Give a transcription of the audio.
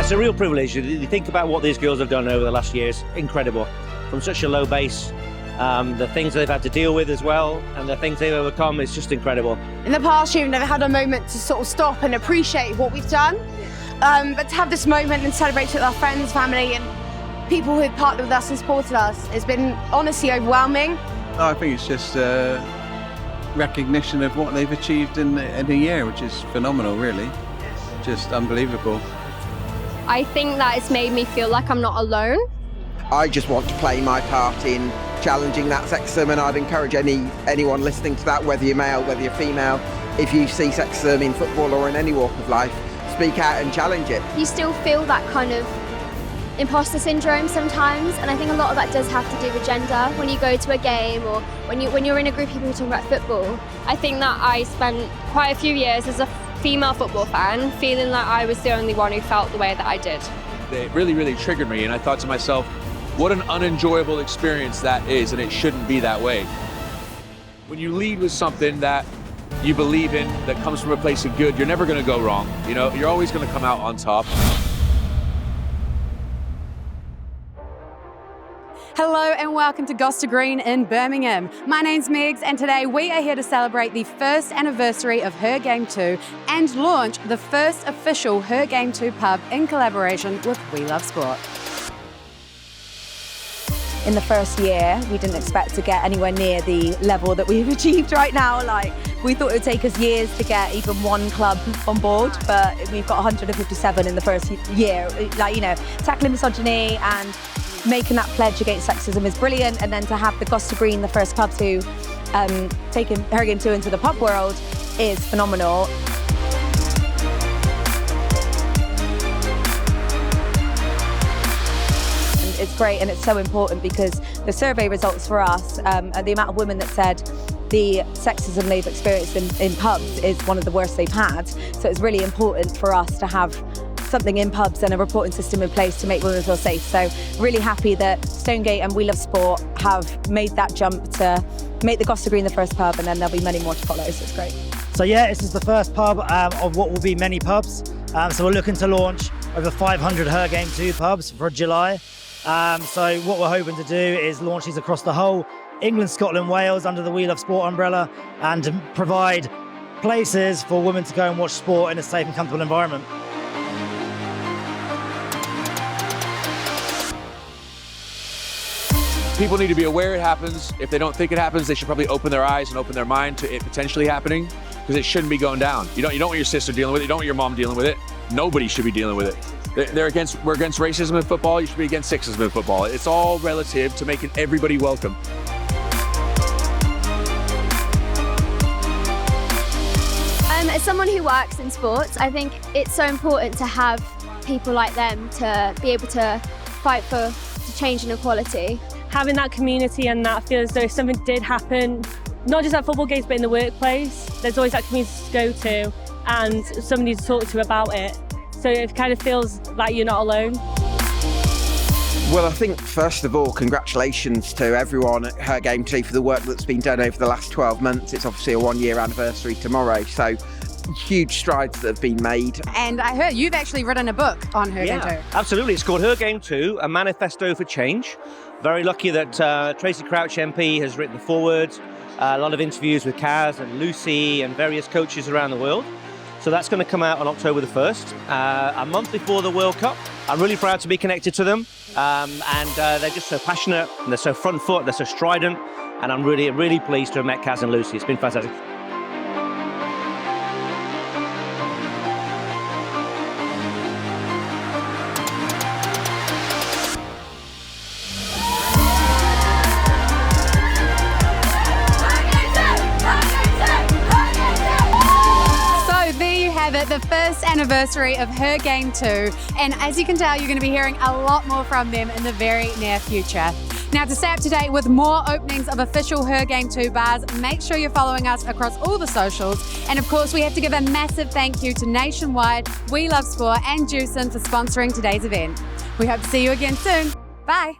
It's a real privilege. You think about what these girls have done over the last years, incredible. From such a low base, the things they've had to deal with as well, and the things they've overcome, is just incredible. In the past, you've never had a moment to sort of stop and appreciate what we've done. But to have this moment and celebrate it with our friends, family, and people who've partnered with us and supported us, it's been honestly overwhelming. I think it's just recognition of what they've achieved in a year, which is phenomenal, really. Just unbelievable. I think that it's made me feel like I'm not alone. I just want to play my part in challenging that sexism, and I'd encourage anyone listening to that, whether you're male, whether you're female, if you see sexism in football or in any walk of life, speak out and challenge it. You still feel that kind of imposter syndrome sometimes, and I think a lot of that does have to do with gender. When you go to a game or when you're in a group of people talking about football, I think that I spent quite a few years as a female football fan feeling like I was the only one who felt the way that I did. It really, really triggered me, and I thought to myself, what an unenjoyable experience that is, and it shouldn't be that way. When you lead with something that you believe in, that comes from a place of good, you're never going to go wrong. You know, you're always going to come out on top. Hello and welcome to Gosta Green in Birmingham. My name's Megs, and today we are here to celebrate the first anniversary of HerGameToo and launch the first official HerGameToo pub in collaboration with We Love Sport. In the first year, we didn't expect to get anywhere near the level that we've achieved right now. Like, we thought it would take us years to get even one club on board, but we've got 157 in the first year. Like, you know, tackling misogyny and making that pledge against sexism is brilliant, and then to have the Gosta Green, the first pub to take HerGameToo into the pub world, is phenomenal. And it's great, and it's so important because the survey results for us, and the amount of women that said the sexism they've experienced in pubs is one of the worst they've had. So it's really important for us to have something in pubs and a reporting system in place to make women feel safe. So really happy that Stonegate and We Love Sport have made that jump to make the Gosta Green the first pub, and then there'll be many more to follow, so it's great. So yeah, this is the first pub of what will be many pubs. So we're looking to launch over 500 HerGameToo pubs for July. So what we're hoping to do is launch these across the whole England, Scotland, Wales under the We Love Sport umbrella, and to provide places for women to go and watch sport in a safe and comfortable environment. People need to be aware it happens. If they don't think it happens, they should probably open their eyes and open their mind to it potentially happening, because it shouldn't be going down. You don't want your sister dealing with it. You don't want your mom dealing with it. Nobody should be dealing with it. We're against racism in football. You should be against sexism in football. It's all relative to making everybody welcome. As someone who works in sports, I think it's so important to have people like them to be able to fight for change and equality. Having that community and that feel as though if something did happen, not just at football games but in the workplace, there's always that community to go to and somebody to talk to about it. So it kind of feels like you're not alone. Well, I think first of all, congratulations to everyone at HerGameToo for the work that's been done over the last 12 months. It's obviously a 1-year anniversary tomorrow, so huge strides that have been made. And I heard you've actually written a book on HerGameToo. Yeah, absolutely. It's called HerGameToo, a manifesto for change. Very lucky that Tracy Crouch MP has written the foreword, a lot of interviews with Kaz and Lucy and various coaches around the world. So that's going to come out on October the 1st, a month before the World Cup. I'm really proud to be connected to them, and they're just so passionate, and they're so front foot, they're so strident, and I'm really, really pleased to have met Kaz and Lucy. It's been fantastic. The first anniversary of HerGameToo, and as you can tell, you're going to be hearing a lot more from them in the very near future. Now, to stay up to date with more openings of official HerGameToo bars, make sure you're following us across all the socials. And of course, we have to give a massive thank you to Nationwide, We Love Sport and Juicin for sponsoring today's event. We hope to see you again soon. Bye.